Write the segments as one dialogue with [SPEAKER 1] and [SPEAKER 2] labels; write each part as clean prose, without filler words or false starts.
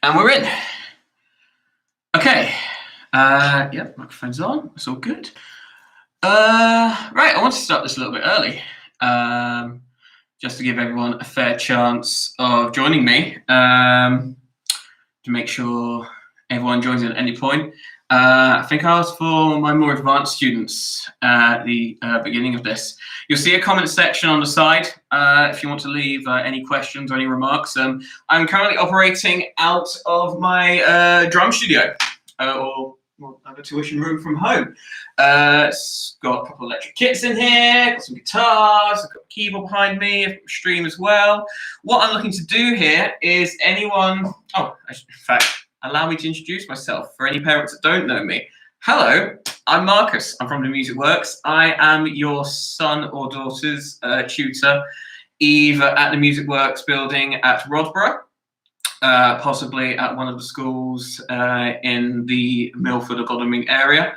[SPEAKER 1] And we're in. Okay. Yep, microphone's on. It's all good. Right, I want to start this a little bit early, just to give everyone a fair chance of joining me, to make sure everyone joins in at any point. I think I asked for my more advanced students at the beginning of this. You'll see a comment section on the side if you want to leave any questions or any remarks. I'm currently operating out of my drum studio, or I have a tuition room from home. It's got a couple of electric kits in here, got some guitars, I've got a keyboard behind me, I've got a stream as well. What I'm looking to do here is anyone, in fact, allow me to introduce myself for any parents that don't know me. Hello, I'm Marcus. I'm from The Music Works. I am your son or daughter's tutor, either at The Music Works building at Rodborough, possibly at one of the schools in the Milford or Godalming area,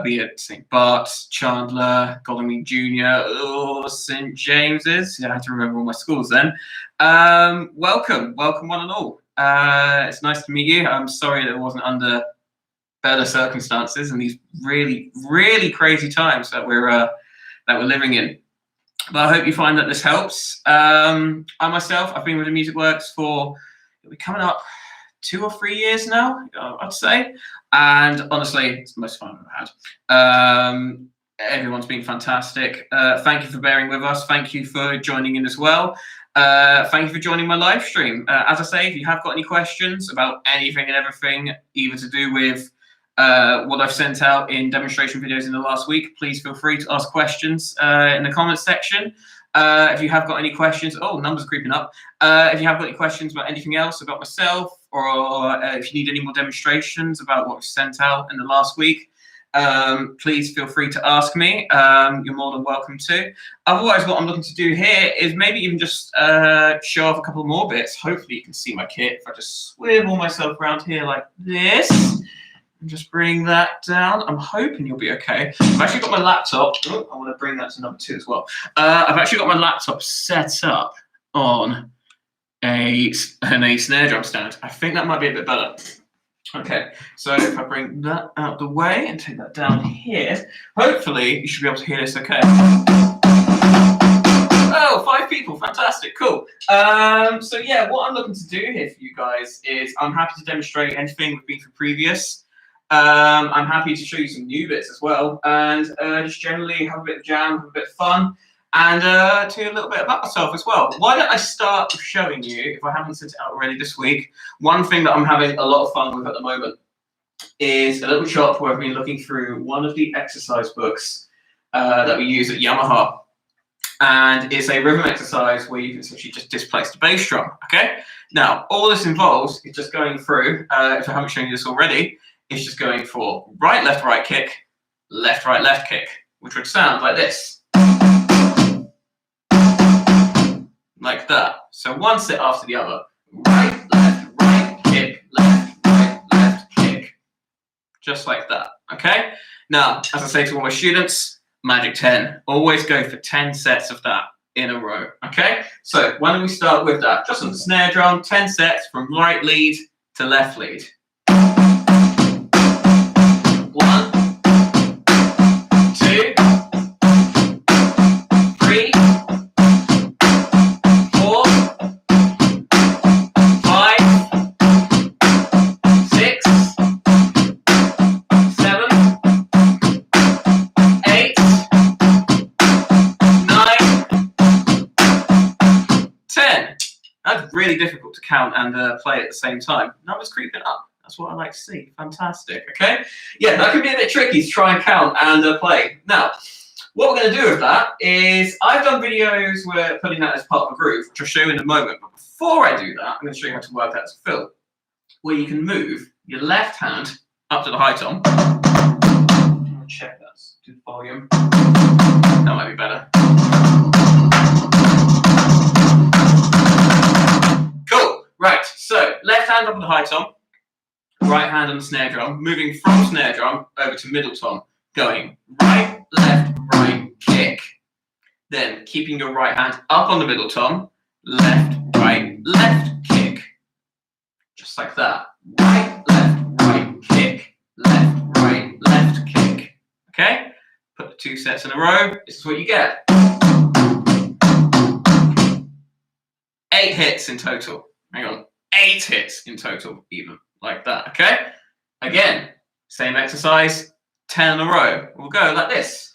[SPEAKER 1] be it St. Bart's, Chandler, Godalming Junior, or St. James's. Yeah, I had to remember all my schools then. Welcome one and all. It's nice to meet you. I'm sorry that it wasn't under better circumstances and these really, really crazy times that we're living in. But I hope you find that this helps. I myself, I've been with The Music Works for, it'll be coming up 2 or 3 years now, I'd say. And honestly, it's the most fun I've had. Everyone's been fantastic. Thank you for bearing with us. Thank you for joining in as well. Thank you for joining my live stream. As I say, if you have got any questions about anything and everything, either to do with what I've sent out in demonstration videos in the last week, please feel free to ask questions in the comments section. If you have got any questions, numbers are creeping up. If you have got any questions about anything else, about myself, or if you need any more demonstrations about what was sent out in the last week, please feel free to ask me. You're more than welcome to. Otherwise, what I'm looking to do here is maybe even just show off a couple more bits. Hopefully you can see my kit. If I just swivel myself around here like this, and just bring that down. I'm hoping you'll be okay. I've actually got my laptop. Oh, I want to bring that to number 2 as well. I've actually got my laptop set up on a snare drum stand. I think that might be a bit better. Okay, so if I bring that out the way and take that down here, hopefully you should be able to hear this okay. Oh, 5 people, fantastic, cool. So yeah, what I'm looking to do here for you guys is I'm happy to demonstrate anything we've been through previous. I'm happy to show you some new bits as well, and just generally have a bit of jam, have a bit of fun, and tell you a little bit about myself as well. Why don't I start with showing you, if I haven't sent it out already this week, one thing that I'm having a lot of fun with at the moment is a little shop where I've been looking through one of the exercise books that we use at Yamaha. And it's a rhythm exercise where you can essentially just displace the bass drum, okay? Now, all this involves is just going through, if I haven't shown you this already, it's just going for right, right kick, left kick, which would sound like this. Like that. So one set after the other. Right, kick, left, kick. Just like that, okay? Now, as I say to all my students, magic 10. Always go for 10 sets of that in a row, okay? So why don't we start with that? Just on the snare drum, 10 sets from right lead to left lead. 1, 2, 3, 4, 5, 6, 7, 8, 9, 10. That's really difficult to count and play at the same time. Numbers creeping up. That's what I like to see. Fantastic. Okay? Yeah, that can be a bit tricky to try and count and play. Now, what we're going to do with that is I've done videos where putting that as part of a groove, which I'll show you in a moment. But before I do that, I'm going to show you how to work that as a fill, where you can move your left hand up to the high tom. I'll check that's good volume. That might be better. Cool. Right. So left hand up on the high tom. Right hand on the snare drum, moving from snare drum over to middle tom, going right, right, kick. Then keeping your right hand up on the middle tom, left, right, left, kick. Just just like that. Right, left, kick, left, right, left, kick. Okay? Put the 2 sets in a row. This is what you get. 8 hits in total. Hang on. 8 hits in total, even. Like that, okay? Again, same exercise, 10 in a row. We'll go like this.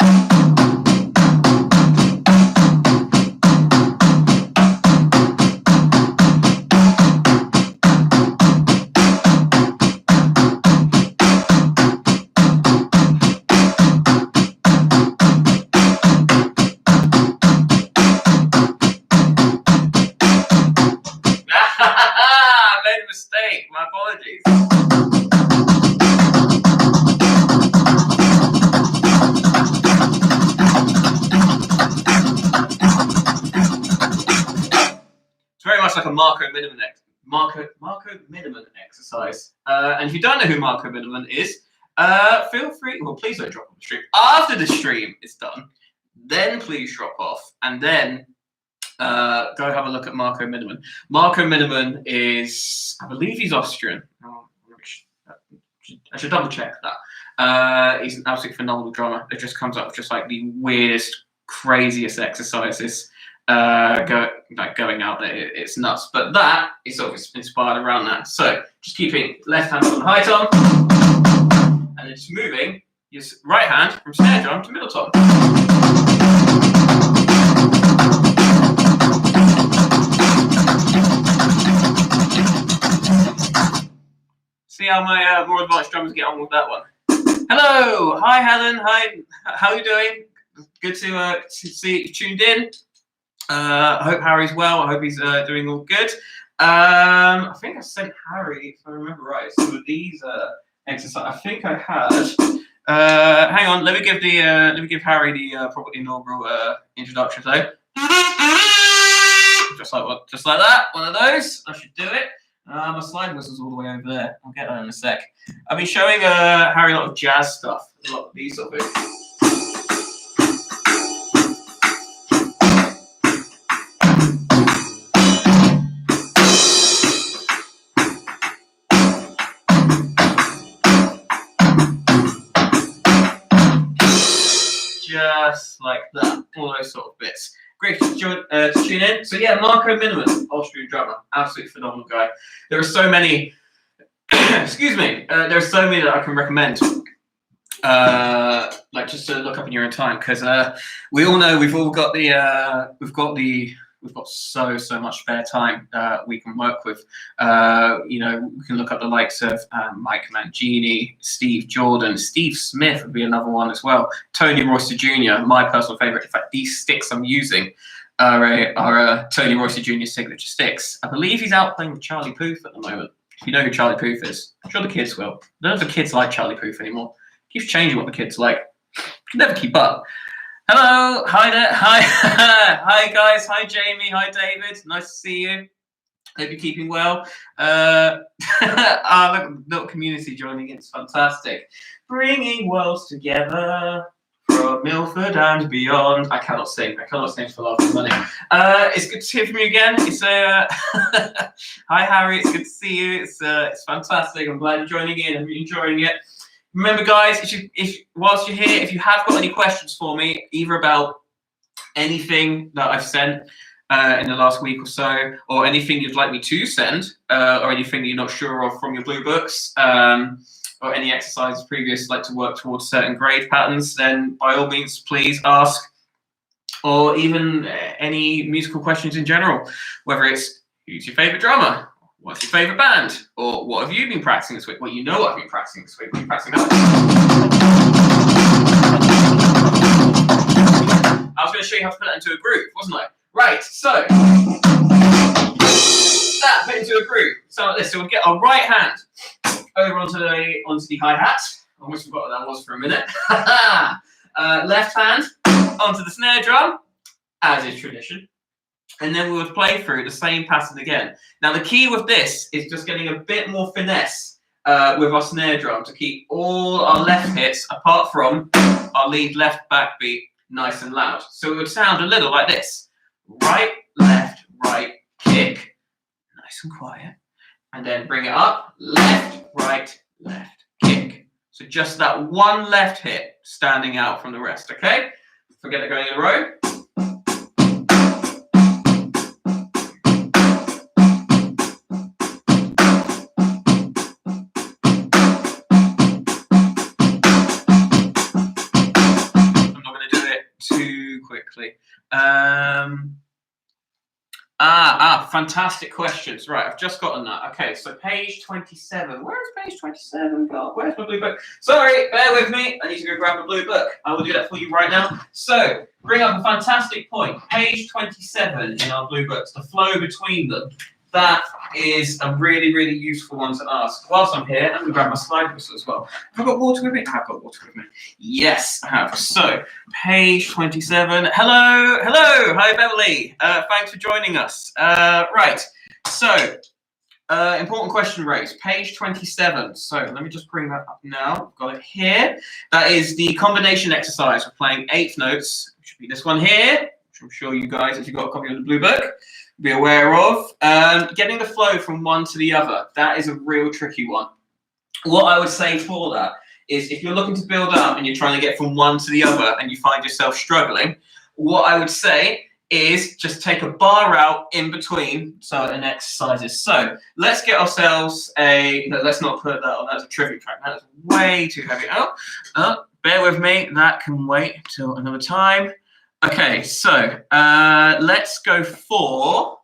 [SPEAKER 1] I made a mistake. My apologies. It's very much like a Marco Minimum exercise. And if you don't know who Marco Minimum is, feel free. Well, please don't drop off the stream. After the stream is done, then please drop off, and then go have a look at Marco Minimum. Marco Minimum is, I believe he's Austrian. Oh, I should double check that. He's an absolutely phenomenal drummer. It just comes up with just like the weirdest, craziest exercises going out there. It's nuts. But that is sort of inspired around that. So just keeping left hand on the high tom, and then just moving your right hand from snare drum to middle tom. See how my more advanced drummers get on with that one. Hello, hi Helen, hi. How are you doing? Good to see you tuned in. I hope Harry's well. I hope he's doing all good. I think I sent Harry, if I remember right, some of these exercises. I think I had. Hang on, let me give Harry the proper inaugural introduction though. Just like that. One of those. I should do it. My slide whistle's all the way over there. I'll get that in a sec. I've been showing Harry a lot of jazz stuff, a lot of these sort of things. Just like that, all those sort of bits. Great to tune in. So yeah, Marco Minimum, Austrian drummer, absolutely phenomenal guy. There are so many. Excuse me. There are so many that I can recommend. Like just to look up in your own time, because we all know we've got so much spare time we can work with. You know, we can look up the likes of Mike Mangini, Steve Jordan, Steve Smith would be another one as well. Tony Royster Jr., my personal favorite. In fact, these sticks I'm using are Tony Royster Jr. signature sticks. I believe he's out playing with Charlie Puth at the moment. If you know who Charlie Puth is, I'm sure the kids will. None of the kids like Charlie Puth anymore. Keeps changing what the kids like. You can never keep up. Hello, hi there, hi, hi guys, hi Jamie, hi David, nice to see you. Hope you're keeping well. Look, little community joining in, it's fantastic. Bringing worlds together from Milford and beyond. I cannot sing for love and money. It's good to hear from you again. It's hi Harry, it's good to see you. It's fantastic. I'm glad you're joining in. I'm enjoying it. Remember, guys, whilst you're here, if you have got any questions for me, either about anything that I've sent in the last week or so, or anything you'd like me to send, or anything that you're not sure of from your blue books, or any exercises previous like to work towards certain grade patterns, then by all means, please ask. Or even any musical questions in general, whether it's who's your favorite drummer? What's your favourite band? Or what have you been practicing this week? Well, you know what I've been practicing this week. I've been practicing that. I was going to show you how to put that into a groove, wasn't I? Right, so that put into a groove. So like this. So we'll get our right hand over onto the hi-hat. I almost forgot what that was for a minute. Left hand onto the snare drum, as is tradition. And then we would play through the same pattern again. Now the key with this is just getting a bit more finesse with our snare drum to keep all our left hits apart from our lead left backbeat nice and loud. So it would sound a little like this. Right, left, right, kick, nice and quiet. and then bring it up, left, right, left, kick. So just that one left hit standing out from the rest, okay? Forget it going in a row. I'm not going to do it too quickly. Fantastic questions. Right, I've just gotten that. Okay, so page 27. Where is page 27? God, where's my blue book? Sorry, bear with me. I need to go grab a blue book. I will do that for you right now. So, bring up a fantastic point. Page 27 in our blue books, the flow between them. That is a really, really useful one to ask. Whilst I'm here, I'm going to grab my slide whistle as well. Have I got water with me? I have got water with me. Yes, I have. So, page 27. Hello. Hi, Beverly. Thanks for joining us. Right. So, important question raised. Page 27. So, let me just bring that up now. I've got it here. That is the combination exercise. We're playing 8th notes. It should be this one here, which I'm sure you guys, if you've got a copy of the blue book, be aware of. Getting the flow from one to the other, that is a real tricky one. What I would say for that is if you're looking to build up and you're trying to get from one to the other and you find yourself struggling, what I would say is just take a bar out in between certain exercises. So let's get ourselves let's not put that on, that's a trivia track, that's way too heavy. Bear with me, that can wait till another time. Okay, so let's go for,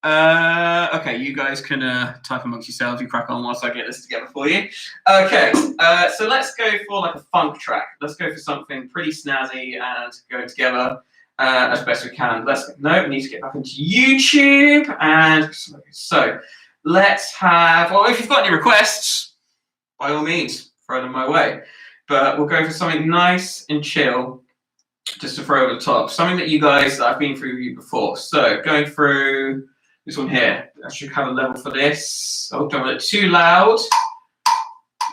[SPEAKER 1] okay, you guys can type amongst yourselves, you crack on whilst I get this together for you. Okay, so let's go for like a funk track. Let's go for something pretty snazzy and go together as best we can. We need to get back into YouTube. And so let's have, well, if you've got any requests, by all means, throw them my way. But we'll go for something nice and chill, just to throw over the top. Something that you guys, that I've been through with you before. So going through this one here. I should have a level for this. Oh, don't want it too loud.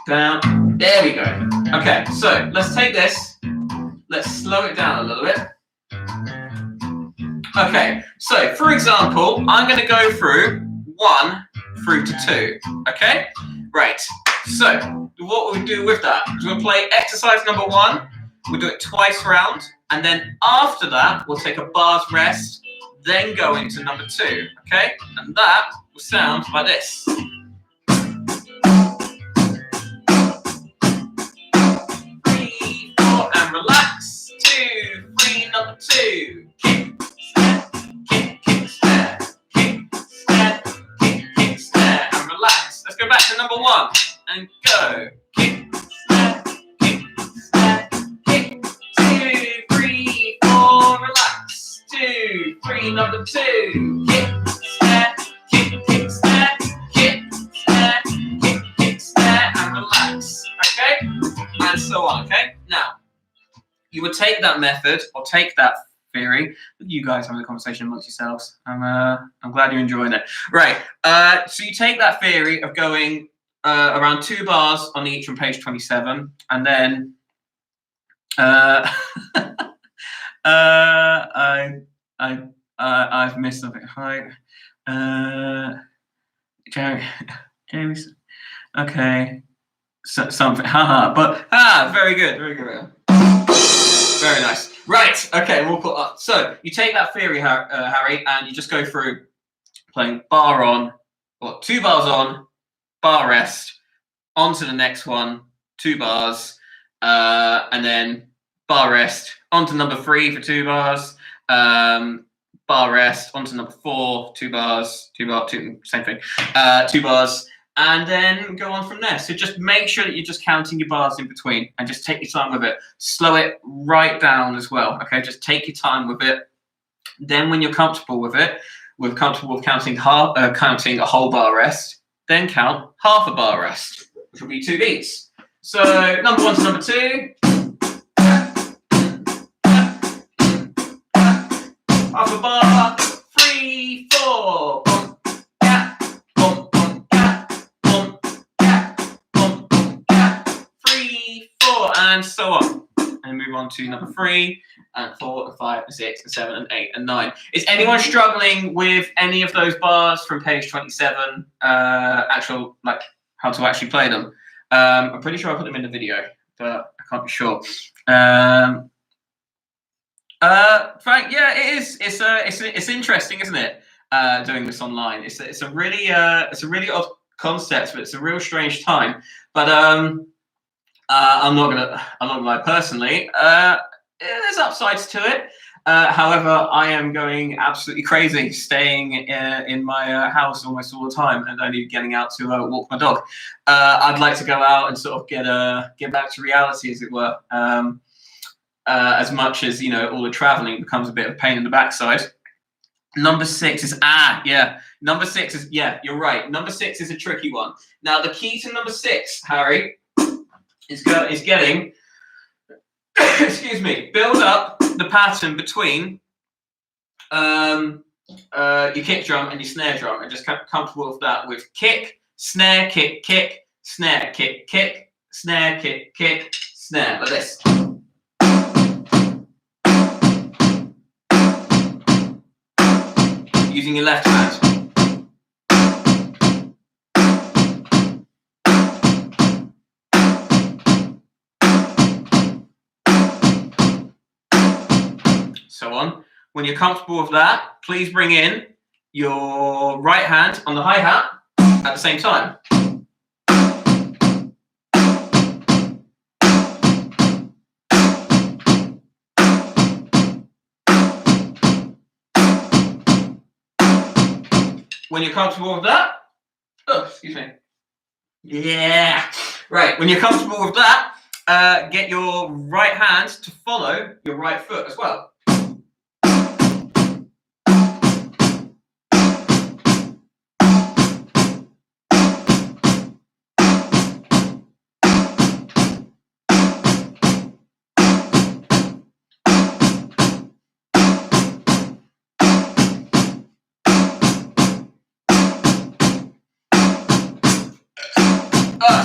[SPEAKER 1] Down. There we go. Okay, so let's take this. Let's slow it down a little bit. Okay, so for example, I'm going to go through 1 through to 2. Okay? Right. So what we'll do with that is we'll play exercise number 1. We'll do it twice round, and then after that, we'll take a bars rest, then go into number 2, okay? And that will sound like this. 3, 4, and relax. 2, 3, number 2. Kick, step, kick, kick, step, kick, step, kick, kick, step, and relax. Let's go back to number 1 and go. Kick, step, kick, step, kick. 2, 3, 4, relax. 2, 3, number 2. Kick, step, kick, kick, step, kick, step, kick, kick, step, and relax. Okay? And so on, okay? Now, you would take that method or take that theory. You guys having a conversation amongst yourselves. I'm glad you're enjoying it. Right. So you take that theory of going around 2 bars on each from page 27, and then I've missed something. Hi, James. Okay, so, something. Haha. But very good, very good. Very nice. Right. Okay, we'll put up. So you take that theory, Harry, and you just go through playing bar on, or 2 bars on, bar rest, on to the next one, 2 bars, and then bar rest, on to number 3 for 2 bars, bar rest, on to number 4, 2 bars, 2 bars, same thing, 2 bars, and then go on from there. So just make sure that you're just counting your bars in between and just take your time with it. Slow it right down as well, okay? Just take your time with it. Then when you're comfortable with it, we're comfortable with counting a whole bar rest, then count half a bar rest, which will be 2 beats. So number 1 to number 2. Half a bar, 3, 4. Bump, gap, bump, bump, gap, bump, gap, bump, gap, 3, 4, and so on. And move move on to number 3 and 4 and 5 and 6 and 7 and 8 and 9. Is anyone struggling with any of those bars from page 27? Actual, like, how to actually play them? I'm pretty sure I put them in the video, but I can't be sure. Frank, yeah, it is. It's interesting, isn't it? Doing this online. It's a really odd concept, but it's a real strange time. But I'm not gonna lie. Personally, there's upsides to it. However, I am going absolutely crazy staying in my house almost all the time and only getting out to walk my dog. I'd like to go out and sort of get back to reality, as it were. As much as, you know, all the traveling becomes a bit of a pain in the backside. Number 6 is Number 6 is you're right. Number 6 is a tricky one. Now the key to number 6, Harry, is getting excuse me, build up the pattern between your kick drum and your snare drum, and just comfortable with that, with kick, snare, kick, kick, snare, kick, kick, snare, kick, kick, snare, like this. Using your left hand. So on. When you're comfortable with that, please bring in your right hand on the hi-hat at the same time. When you're comfortable with that, excuse me. Yeah. Right, when you're comfortable with that, get your right hand to follow your right foot as well.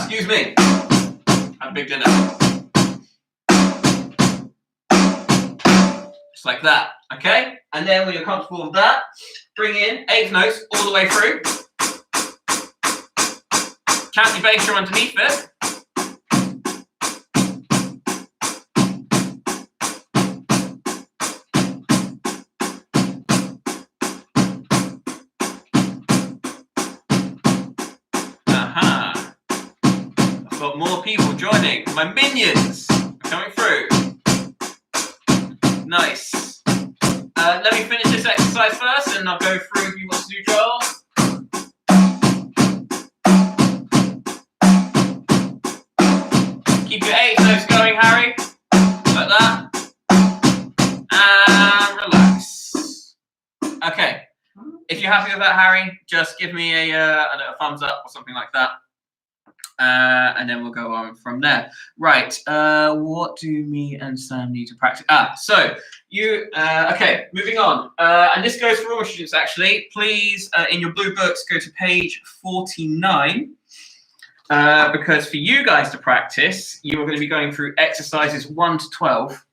[SPEAKER 1] Excuse me. Had a big dinner. Just like that, okay? And then when you're comfortable with that, bring in 8th notes all the way through. Count your bass drum underneath it. Got more people joining. My minions are coming through. Nice. Let me finish this exercise first, and I'll go through if you want to do Joel's. Keep your 8 notes going, Harry. Like that. And relax. Okay. If you're happy with that, Harry, just give me a thumbs up or something like that. And then we'll go on from there. Right, what do me and Sam need to practice? So you, okay, moving on. And this goes for all students, actually. Please, in your blue books, go to page 49. Because for you guys to practice, you are going to be going through exercises 1 to 12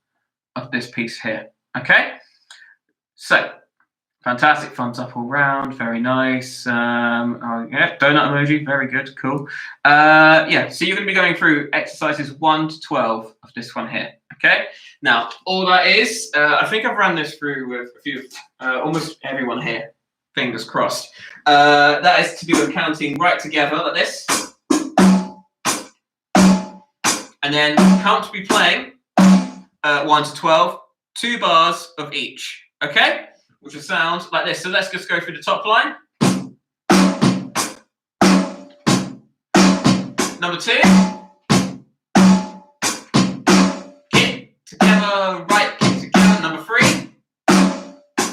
[SPEAKER 1] of this piece here. Okay? So, fantastic, thumbs up all round, very nice. Yeah, donut emoji, very good, cool. Yeah, so you're going to be going through exercises 1 to 12 of this one here, okay? Now, all that is, I think I've run this through with a few, almost everyone here, fingers crossed. That is to do with counting right together like this. And then comfortably playing 1 to 12, 2 bars of each, okay? Which will sound like this. So let's just go through the top line. Number 2. Kick together, right kick together. Number 3.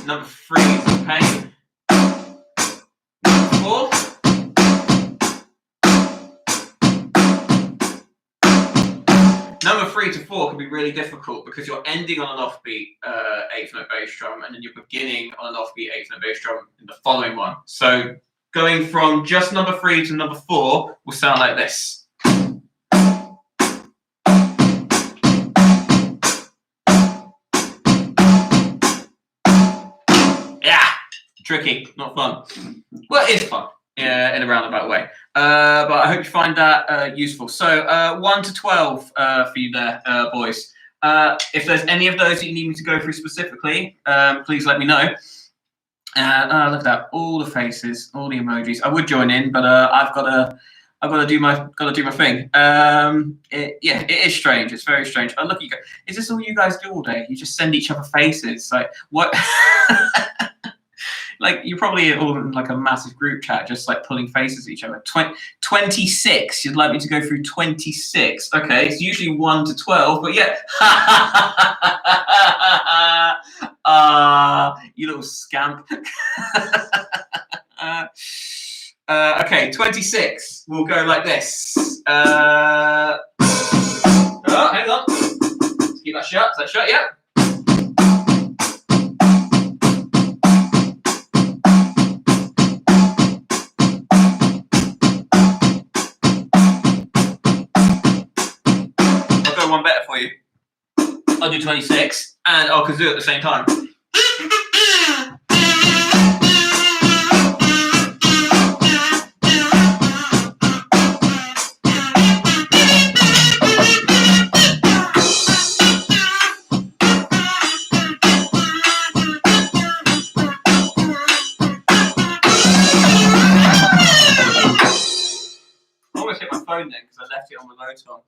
[SPEAKER 1] Number 3 is the pain. Number 4. Number 3 to 4 can be really difficult because you're ending on an offbeat 8th note bass drum, and then you're beginning on an offbeat 8th note bass drum in the following one. So going from just number 3 to number 4 will sound like this. tricky, not fun. Well, it is fun, yeah, in a roundabout way. But I hope you find that useful. So 1 to 12 for you there, boys. If there's any of those that you need me to go through specifically, please let me know. Look at that, all the faces, all the emojis. I would join in, but I've got to do my thing. It is strange. It's very strange. Oh, look, you guys. Is this all you guys do all day? You just send each other faces. Like what? Like you're probably all in like a massive group chat, just like pulling faces at each other. 26. You'd like me to go through 26? Okay, it's usually 1 to 12, but yeah. You little scamp. Okay, 26. We'll go like this. Oh, hang on. Let's keep that shut. Is that shut? Yeah. I'll go one better for you. I'll do 26, and I'll kazoo at the same time. Phone then because I left it on the low tom.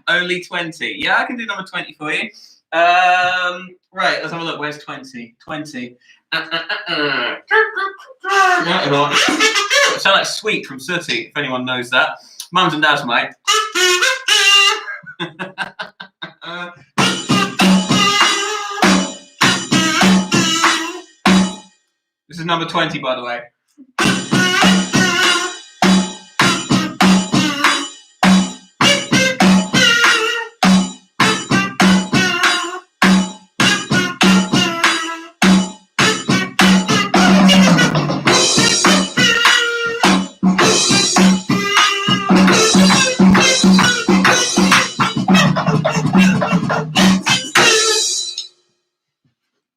[SPEAKER 1] Only 20. Yeah, I can do number 20 for you. Right, let's have a look. Where's 20? 20. Sound like Sweet from Sooty, if anyone knows that. Mums and dads, mate. This is number 20, by the way.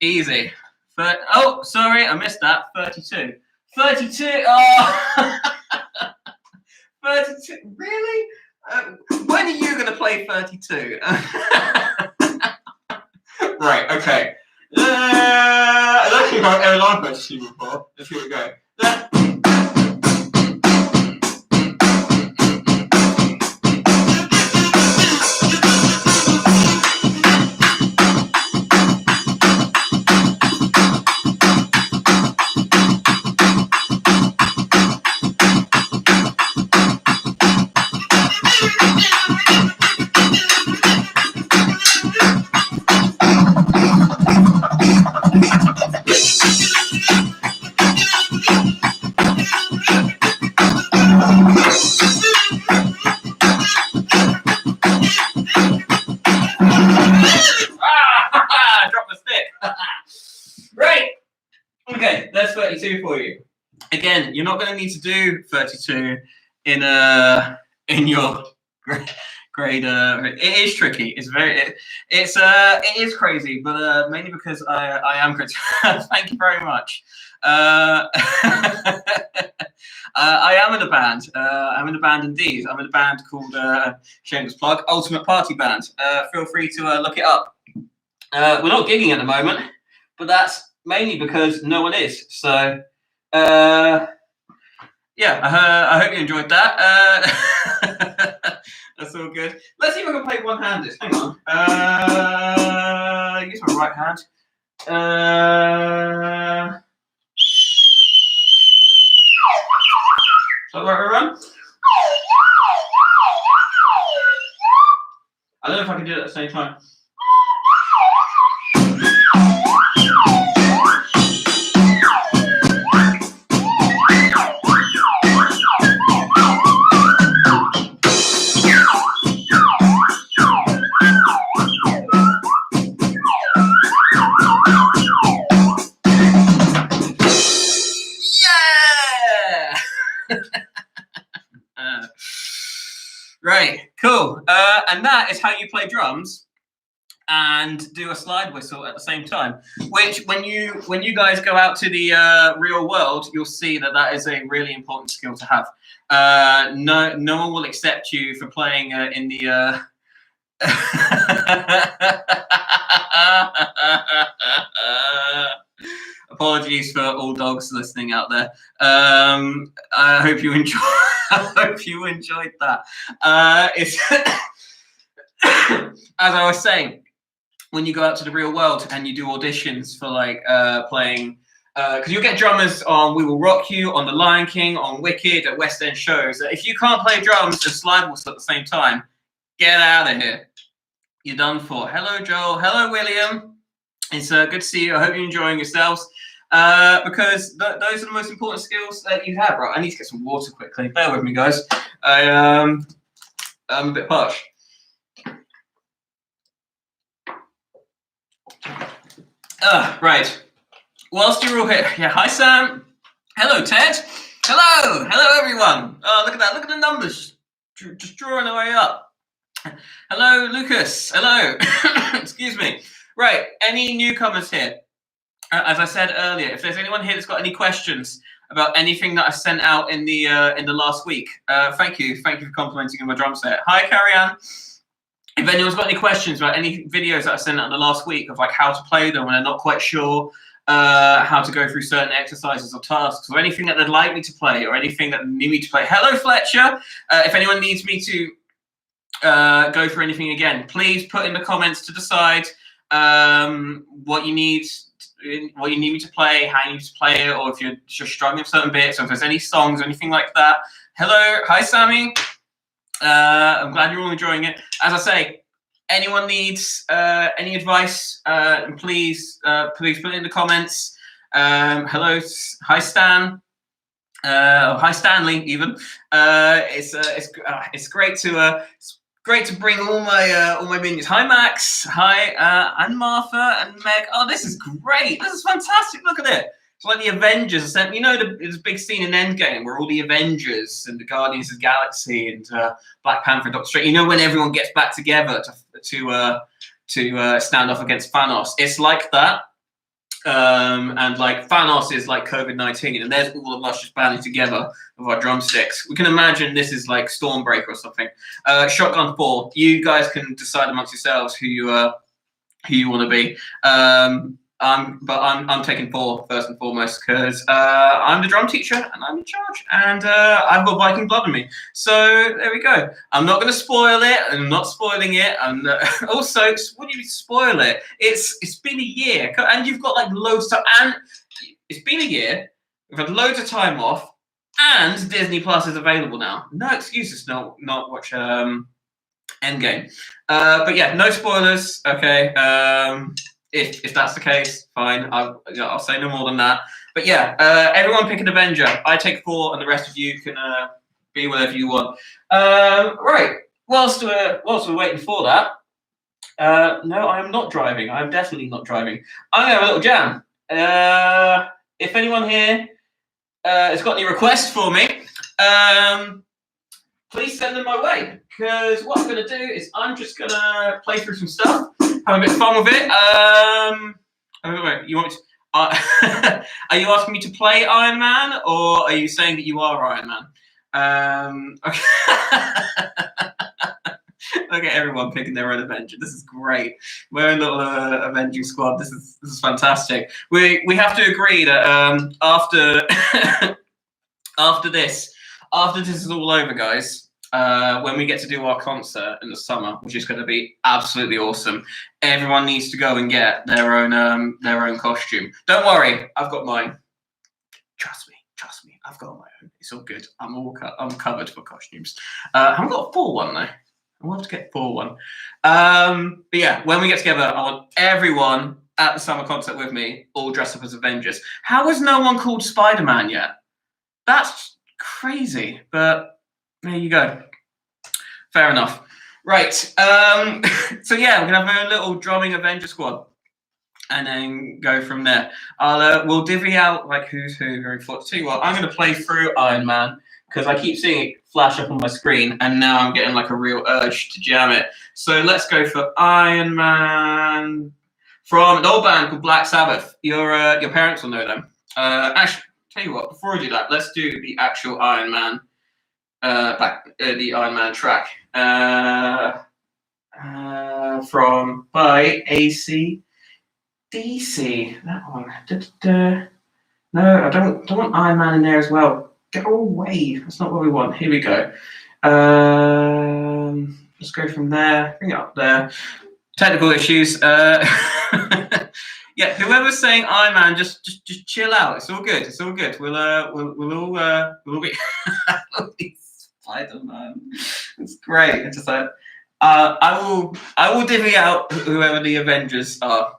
[SPEAKER 1] Easy. Oh, sorry, I missed that. 32. 32. Oh, 32. Really? When are you going to play 32? Right. Okay. I don't think I've ever done 32 before. Let's give it a go. Okay, that's 32 for you. Again, you're not going to need to do 32 in your grade. It is tricky. It's it is crazy, but mainly because I am critical. Thank you very much. I am in a band. I'm in a band indeed. I'm in a band called shameless plug, Ultimate Party Band. Feel free to look it up. We're not gigging at the moment, but that's mainly because no one is. So, yeah, I hope you enjoyed that. That's all good. Let's see if I can play one-handed. Hang on. Use my right hand. Is that the right way around? I don't know if I can do it at the same time. Right, cool. And that is how you play drums and do a slide whistle at the same time. Which, when you guys go out to the real world, you'll see that is a really important skill to have. No one will accept you for playing in the. Apologies for all dogs listening out there. I hope you enjoy. I hope you enjoyed that. It's as I was saying, when you go out to the real world and you do auditions for like playing, because you'll get drummers on We Will Rock You, on The Lion King, on Wicked, at West End shows. If you can't play drums and slide whistle at the same time, get out of here. You're done for. Hello, Joel. Hello, William. It's good to see you. I hope you're enjoying yourselves. Because those are the most important skills that you have. Right, I need to get some water quickly. Bear with me, guys. I'm a bit parched. Right. Whilst you're all here, yeah. Hi, Sam. Hello, Ted. Hello, everyone. Oh, look at that. Look at the numbers. Just drawing their way up. Hello, Lucas. Hello. Excuse me. Right. Any newcomers here? As I said earlier, if there's anyone here that's got any questions about anything that I sent out in the last week, thank you for complimenting on my drum set. Hi, Carrie-Anne. If anyone's got any questions about any videos that I sent out in the last week of like how to play them when they're not quite sure how to go through certain exercises or tasks, or anything that they'd like me to play, or anything that they need me to play. Hello, Fletcher. If anyone needs me to go through anything again, please put in the comments to decide what you need me to play, how you need to play it, or if you're just struggling with certain bits, or if there's any songs or anything like that. Hello, hi Sammy. I'm glad you're all enjoying it. As I say, anyone needs any advice, please put it in the comments. Hello, hi Stan. Hi Stanley, even. It's great to bring all my minions. Hi Max. Hi and Martha and Meg. Oh, this is great. This is fantastic. Look at it. It's like the Avengers. You know, there's a big scene in Endgame where all the Avengers and the Guardians of the Galaxy and Black Panther, Doctor Strange. You know, when everyone gets back together to stand off against Thanos. It's like that. And like Thanos is like COVID-19, and there's all of us just banding together with our drumsticks. We can imagine this is like Stormbreaker or something. Shotgun 4. You guys can decide amongst yourselves who you want to be. I'm taking 4 first and foremost because I'm the drum teacher and I'm in charge, and I've got Viking blood in me. So there we go. I'm not going to spoil it. I'm not spoiling it. And also, what do you spoil it? It's been a year, and you've got like loads of time. And it's been a year. We've had loads of time off, and Disney Plus is available now. No excuses not watch Endgame. But yeah, no spoilers. Okay. If that's the case, fine. I'll say no more than that. But yeah, everyone pick an Avenger. I take 4, and the rest of you can be whatever you want. Right. Whilst we're waiting for that, no, I am not driving. I am definitely not driving. I'm gonna have a little jam. If anyone here has got any requests for me, please send them my way. Because what I'm gonna do is I'm just gonna play through some stuff. Have a bit of fun with it. Wait, you want me to, are you asking me to play Iron Man, or are you saying that you are Iron Man? Okay. Okay, everyone picking their own Avenger. This is great. We're a little avenging squad. This is fantastic. We have to agree that after this is all over, guys. When we get to do our concert in the summer, which is going to be absolutely awesome, everyone needs to go and get their own costume. Don't worry, I've got mine. Trust me, I've got my own. It's all good. I'm covered for costumes. I haven't got a full one though. I want to get a full one. But yeah, when we get together, I want everyone at the summer concert with me, all dressed up as Avengers. How has no one called Spider-Man yet? That's crazy, but there you go. Fair enough. Right. So yeah, we're gonna have a little drumming Avenger squad, and then go from there. We'll divvy out like who's who going forward. Tell you what, I'm gonna play through Iron Man because I keep seeing it flash up on my screen, and now I'm getting like a real urge to jam it. So let's go for Iron Man from an old band called Black Sabbath. Your parents will know them. Actually, tell you what, before I do that, let's do the actual Iron Man, the Iron Man track from by AC/DC. That one. No, I don't want Iron Man in there as well. Go away. That's not what we want. Here we go. Let's go from there. Bring it up there. Technical issues. Yeah, whoever's saying Iron Man, just chill out. It's all good. It's all good. We'll all be Spider-Man. It's great. It's just like I will divvy out whoever the Avengers are.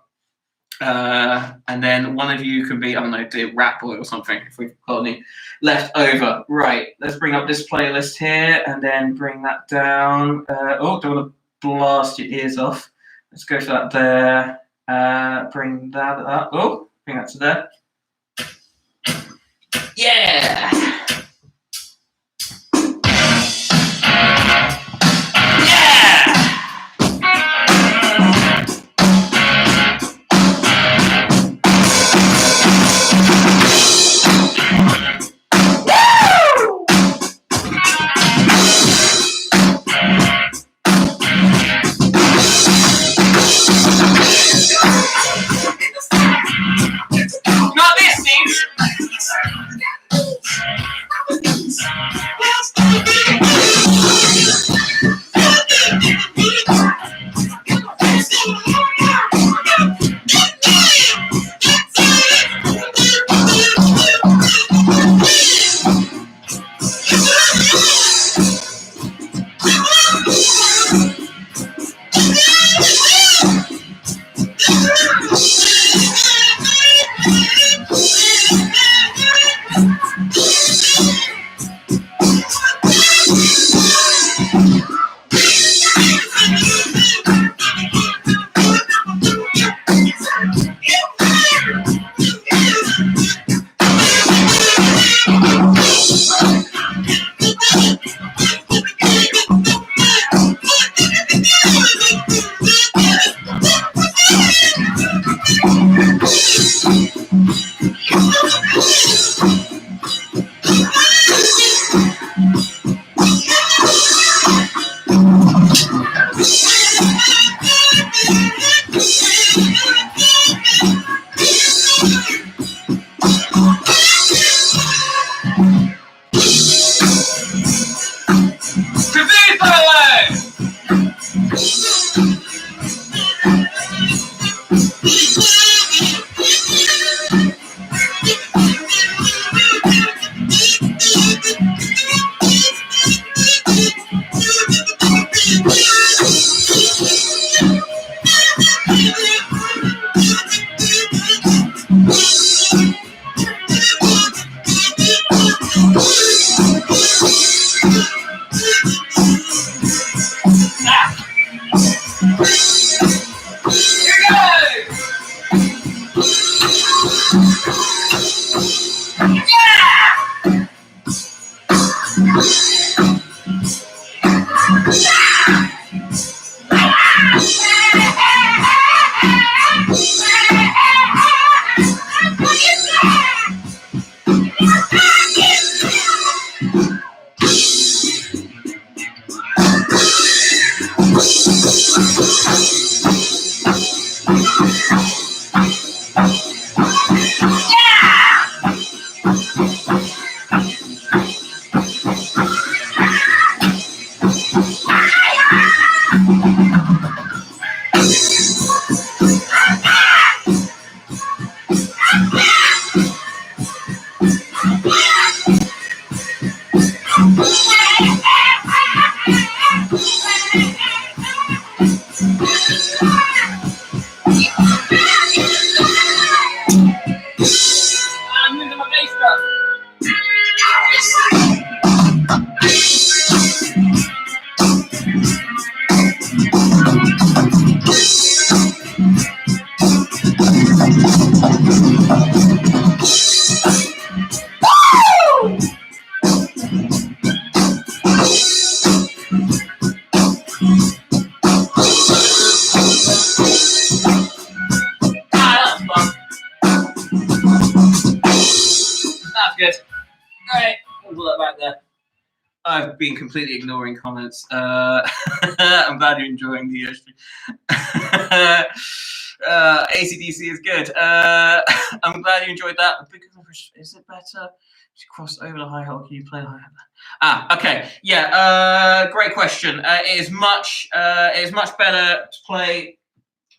[SPEAKER 1] And then one of you can be, I don't know, do Rat Boy or something if we've got any left over. Right, let's bring up this playlist here and then bring that down. Oh, don't want to blast your ears off. Let's go for that there. Bring that up. Oh, bring that to there. Yeah! Not this, Steve. good. Right, pull that back there. I've been completely ignoring comments. I'm glad you're enjoying the ACDC is good. I'm glad you enjoyed that. Is it better to cross over the hi-hat or can you play the hi-hat? Okay. Yeah. Great question. It is much better to play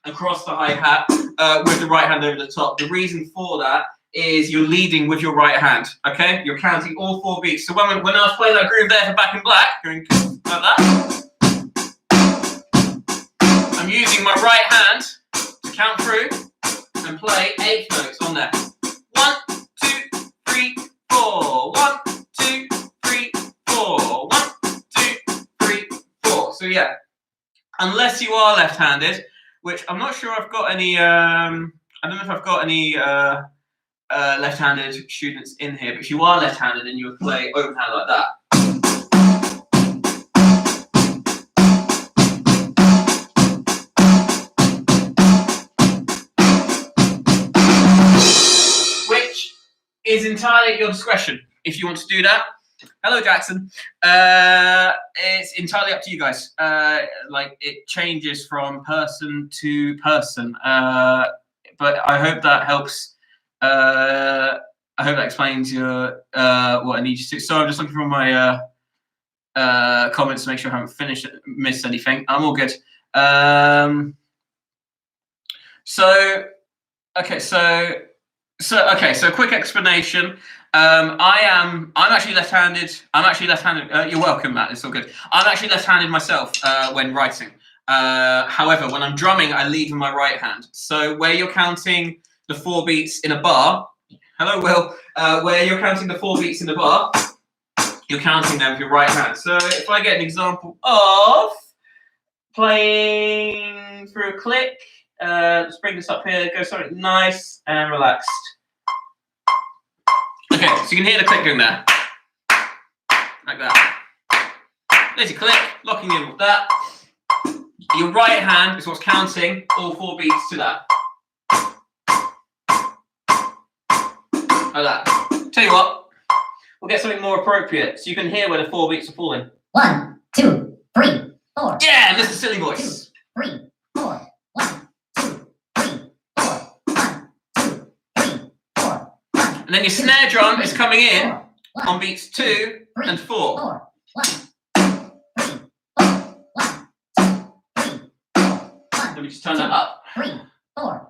[SPEAKER 1] across the hi-hat with the right hand over the top. The reason for that is you're leading with your right hand, okay? You're counting all 4 beats. So when I was playing that groove there for Back in Black, going like that, I'm using my right hand to count through and play 8 notes on there. 1, 2, 3, 4. 1, 2, 3, 4. 1, 2, 3, 4. So yeah, unless you are left-handed, which I'm not sure I've got any. I don't know if I've got any. Left-handed students in here, but if you are left-handed and you would play open hand like that, which is entirely at your discretion if you want to do that. Hello, Jackson. It's entirely up to you guys. Like it changes from person to person, but I hope that helps. I hope that explains your what I need you to. So I'm just looking for my comments to make sure I haven't missed anything. I'm all good. So quick explanation. I'm actually left-handed. You're welcome, Matt. It's all good. I'm actually left-handed myself when writing. However, when I'm drumming, I lead with my right hand. So where you're counting the 4 beats in a bar. Hello, Will. Where you're counting the 4 beats in a bar, you're counting them with your right hand. So if I get an example of playing through a click, let's bring this up here. Go something nice and relaxed. Okay, so you can hear the click going there, like that. There's your click, locking in with that. Your right hand is what's counting all 4 beats to that. Like that. Tell you what, we'll get something more appropriate so you can hear where the 4 beats are falling.
[SPEAKER 2] 1, 2, 3, 4.
[SPEAKER 1] Yeah, Mr. Silly Voice.
[SPEAKER 2] 2, 3, 4. 1, 2, 3, 4. 1, 2, 3, 4.
[SPEAKER 1] And then your snare drum is coming in on beats 2 and 4.
[SPEAKER 2] 1, 2, 3, 4. 1, 2, 3, 4.
[SPEAKER 1] Let me just turn that up.
[SPEAKER 2] 3, 4.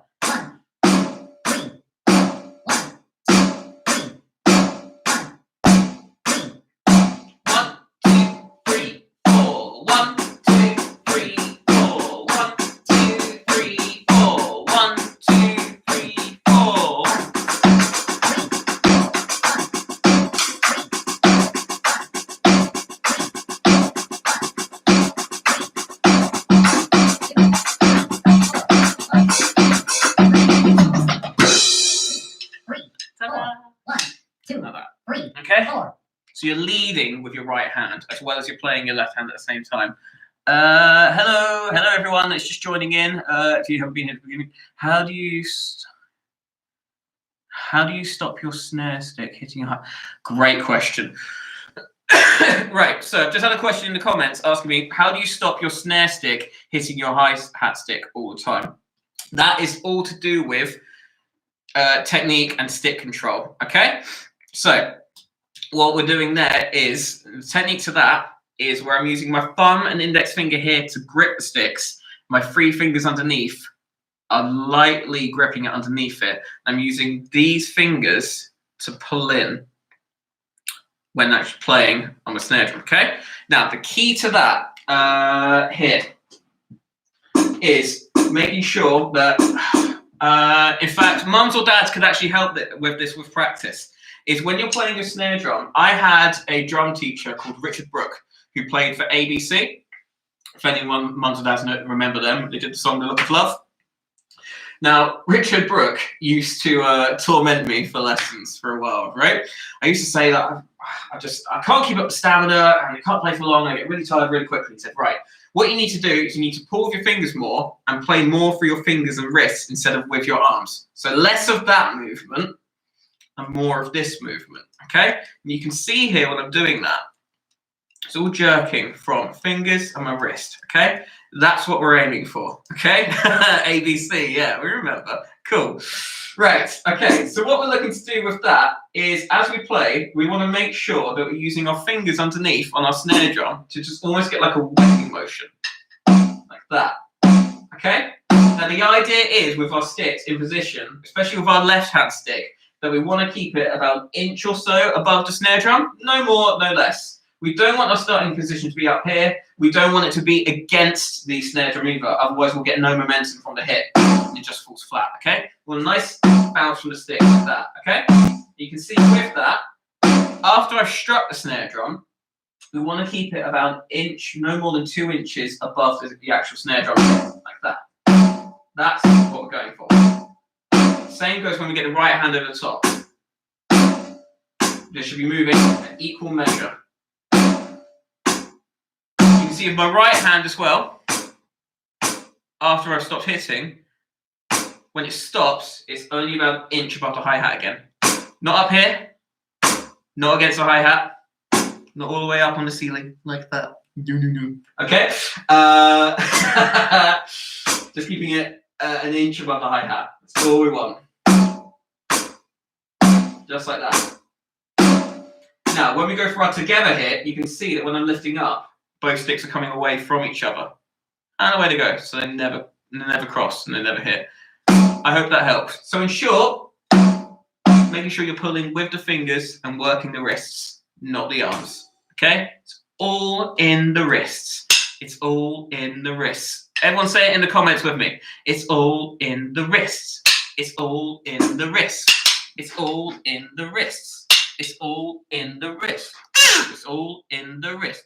[SPEAKER 1] So you're leading with your right hand as well as you're playing your left hand at the same time. Hello everyone that's just joining in. If you haven't been here at the beginning, how do you stop your snare stick hitting your hat? Great question. Right, so I've just had a question in the comments asking me, how do you stop your snare stick hitting your hi-hat stick all the time? That is all to do with technique and stick control, okay? So what we're doing there is, the technique to that is where I'm using my thumb and index finger here to grip the sticks. My 3 fingers underneath are lightly gripping it underneath it. I'm using these fingers to pull in when actually playing on the snare drum, okay? Now, the key to that here is making sure that, in fact, mums or dads could actually help with this with practice. Is when you're playing a snare drum. I had a drum teacher called Richard Brooke who played for ABC. If anyone, mums or dads, remember them, they did the song The Look of Love. Now, Richard Brooke used to torment me for lessons for a while, right? I used to say that I can't keep up the stamina and I can't play for long, I get really tired really quickly. He said, right, what you need to do is you need to pull with your fingers more and play more for your fingers and wrists instead of with your arms. So less of that movement, and more of this movement, okay? And you can see here when I'm doing that, it's all jerking from fingers and my wrist, okay? That's what we're aiming for, okay? ABC, yeah, we remember. Cool. Right, okay, so what we're looking to do with that is, as we play, we want to make sure that we're using our fingers underneath on our snare drum to just almost get like a whacking motion, like that, okay? Now the idea is, with our sticks in position, especially with our left-hand stick, that we want to keep it about an inch or so above the snare drum, no more, no less. We don't want our starting position to be up here. We don't want it to be against the snare drum either, otherwise we'll get no momentum from the hit. It just falls flat, okay? Well, a nice bounce from the stick like that, okay? You can see with that, after I've struck the snare drum, we want to keep it about an inch, no more than 2 inches above the actual snare drum, like that. That's what we're going for. Same goes when we get the right hand over the top. This should be moving in equal measure. You can see with my right hand as well, after I've stopped hitting, when it stops, it's only about an inch above the hi-hat again. Not up here, not against the hi-hat, not all the way up on the ceiling, like that. Okay? Just keeping it an inch above the hi-hat. That's all we want. Just like that. Now, when we go for our together hit, you can see that when I'm lifting up, both sticks are coming away from each other. And away they go, so they never cross and they never hit. I hope that helps. So in short, making sure you're pulling with the fingers and working the wrists, not the arms. Okay? It's all in the wrists. It's all in the wrists. Everyone say it in the comments with me. It's all in the wrists. It's all in the wrists. It's all in the wrists. It's all in the wrist. It's all in the wrist.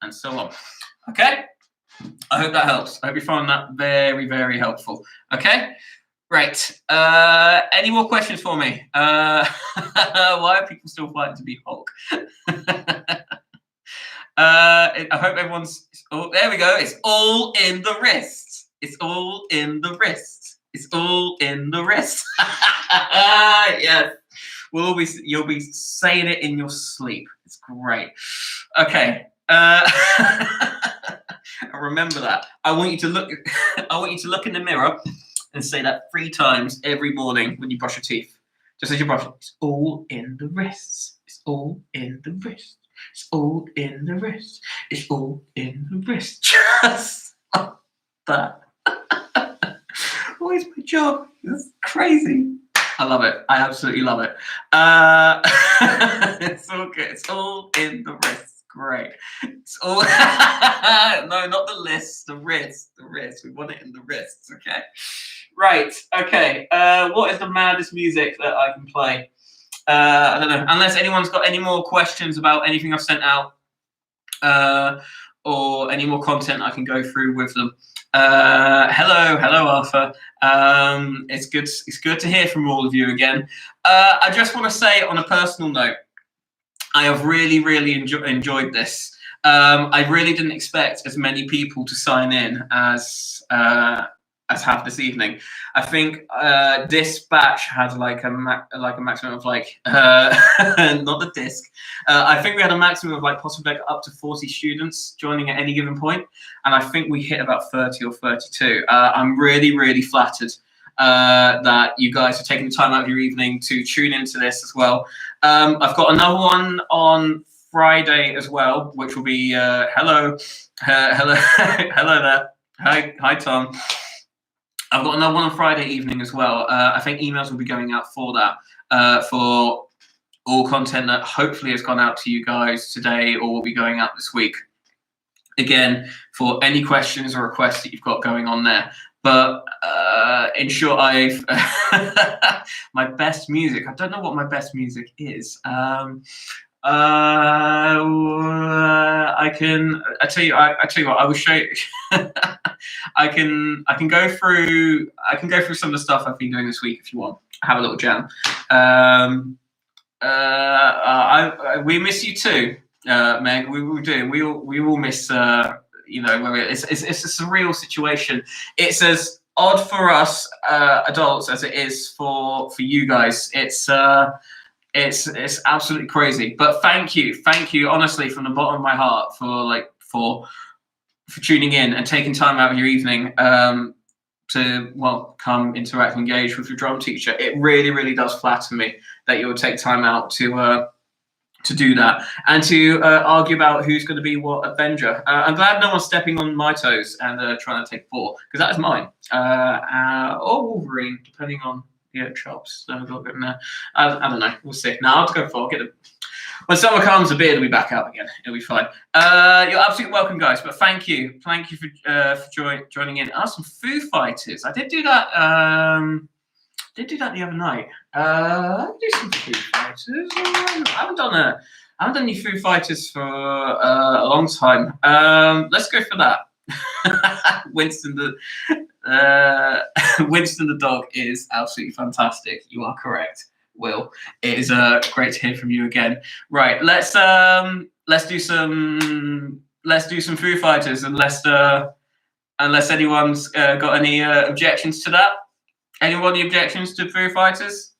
[SPEAKER 1] And so on. Okay? I hope that helps. I hope you found that very, very helpful. Okay? Right. Any more questions for me? Why are people still fighting to be Hulk? I hope everyone's... Oh, there we go. It's all in the wrist. It's all in the wrist. It's all in the wrist. Yes. You'll be saying it in your sleep. It's great. Okay. Remember that. I want you to look in the mirror and say that 3 times every morning when you brush your teeth. Just as you brush it. It's all in the wrists. It's all in the wrist. It's all in the wrist. It's all in the wrist. Just like that. What is my job? It's crazy. I love it. I absolutely love it. It's all good. It's all in the wrist. Great. It's all no, not the list, the wrist. The wrist. We want it in the wrists, okay? Right, okay. What is the maddest music that I can play? I don't know. Unless anyone's got any more questions about anything I've sent out, or any more content I can go through with them. Hello, Arthur. It's good to hear from all of you again. I just want to say on a personal note, I have really enjoyed this. I really didn't expect as many people to sign in as have this evening. I think this batch had like a maximum of like not the disc. I think we had a maximum of like possibly like up to 40 students joining at any given point, and I think we hit about 30 or 32. I'm really flattered that you guys are taking the time out of your evening to tune into this as well. I've got another one on Friday as well, which will be hello there. Hi Tom. I've got another one on Friday evening as well. I think emails will be going out for that, for all content that hopefully has gone out to you guys today or will be going out this week. Again, for any questions or requests that you've got going on there. But in short, my best music. I don't know what my best music is. I tell you what. I will show you. I can go through some of the stuff I've been doing this week if you want. Have a little jam. We miss you too, Meg. We do. We all miss. You know, it's a surreal situation. It's as odd for us adults as it is for you guys. It's absolutely crazy. But thank you, honestly, from the bottom of my heart for tuning in and taking time out of your evening to come interact, engage with your drum teacher. It really, really does flatter me that you would take time out to do that and to argue about who's going to be what Avenger. I'm glad no one's stepping on my toes and trying to take 4, because that is mine. Or Wolverine, depending on chops. I don't know. We'll see. No, I'll have to go 4. When summer comes, the beard will be back out again. It'll be fine. You're absolutely welcome, guys. But thank you for joining in. Some Foo Fighters. I did do that. The other night. Let me do some Foo Fighters. I haven't done any Foo Fighters for a long time. Let's go for that. Winston the dog is absolutely fantastic. You are correct, Will. It is great to hear from you again. Right, let's do some Foo Fighters, unless anyone's got any objections to that. Anyone any objections to Foo Fighters?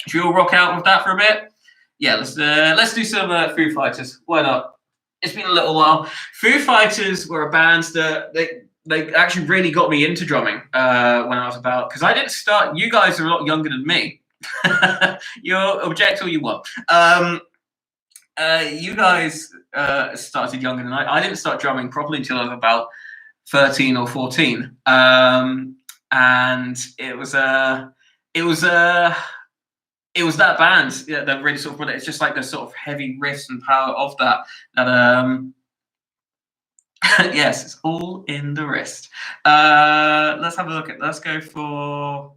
[SPEAKER 1] Should we all rock out with that for a bit? Yeah, let's do some Foo Fighters. Why not? It's been a little while. Foo Fighters were a band that they actually really got me into drumming when I was about, because I didn't start. You guys are a lot younger than me. You'll object all you want. You guys started younger than I didn't start drumming properly until I was about 13 or 14. And it was that band that really sort of brought it. It's just like the sort of heavy riffs and power of that yes, it's all in the wrist. Let's have a look at. Let's go for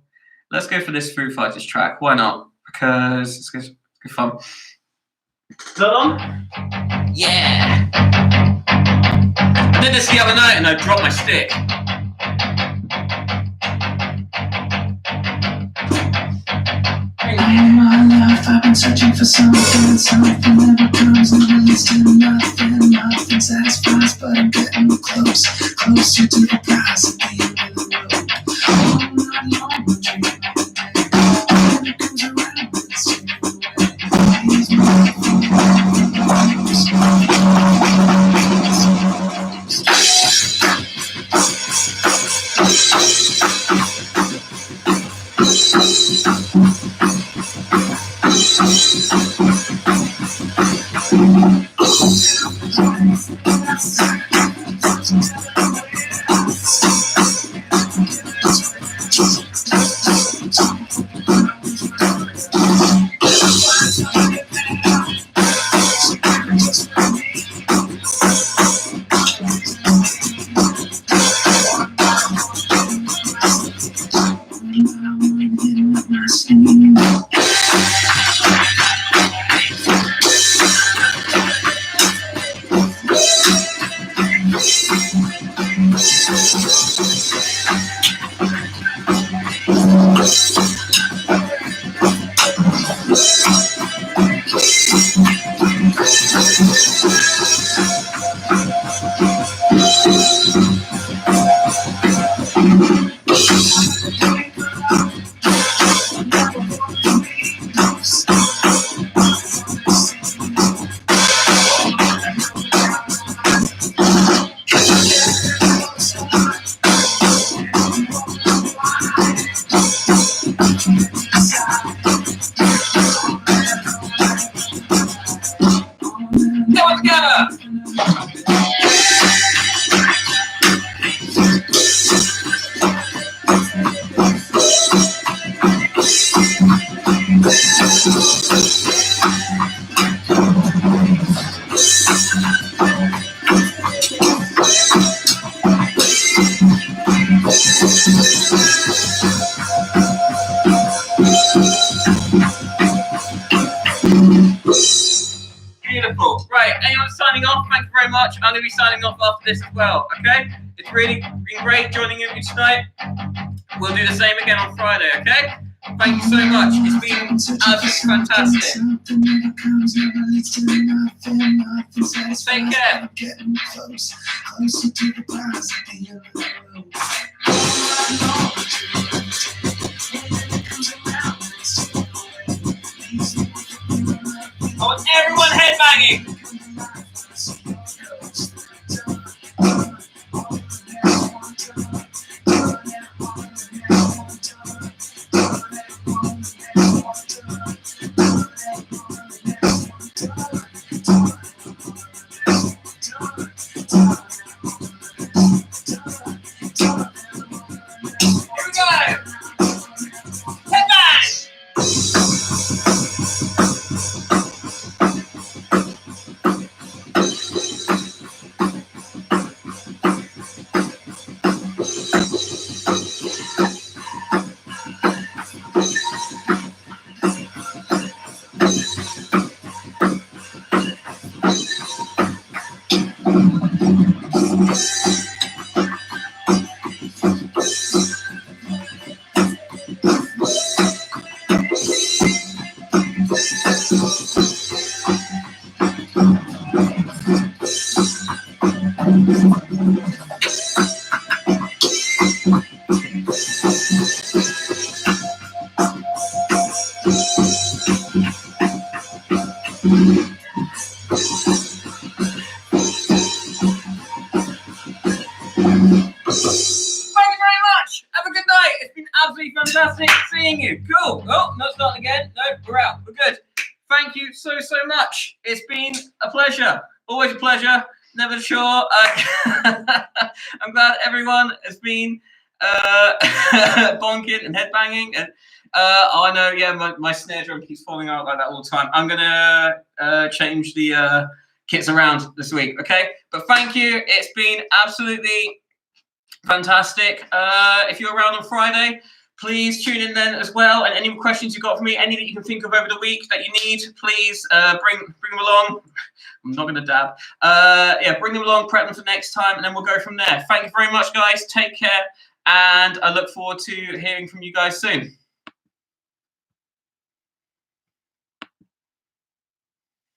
[SPEAKER 1] this Foo Fighters track. Why not? Because it's good fun. Is that on? Yeah. I did this the other night and I dropped my stick.
[SPEAKER 3] In my life, I've been searching for something. Something never comes, never leads to nothing. Nothing satisfies, but I'm getting closer to the prize at the end of the road. All night long, I'm dreaming of the day when it comes around and it's taken away. These
[SPEAKER 1] Beautiful. Right, anyone signing off? Thank you very much. I'm going to be signing off after this as well, okay? It's really been great joining in with you tonight. We'll do the same again on Friday, okay? Thank you so much. It's been absolutely fantastic. Take care. I want everyone headbanging. Here we go. Headbang. Thank you very much. Have a good night. It's been absolutely fantastic seeing you. Cool. Oh, not starting again. No, we're out. We're good. Thank you so much. It's been a pleasure. Always a pleasure. Never sure. I'm glad everyone has been bonking and headbanging. And I know, yeah, my snare drum keeps falling out like that all the time. I'm gonna change the kits around this week. Okay, but thank you. It's been absolutely fantastic. If you're around on Friday, please tune in then as well. And any questions you've got for me, any that you can think of over the week that you need, please bring them along. I'm not going to dab. Yeah, bring them along, prep them for next time, and then we'll go from there. Thank you very much, guys. Take care, and I look forward to hearing from you guys soon.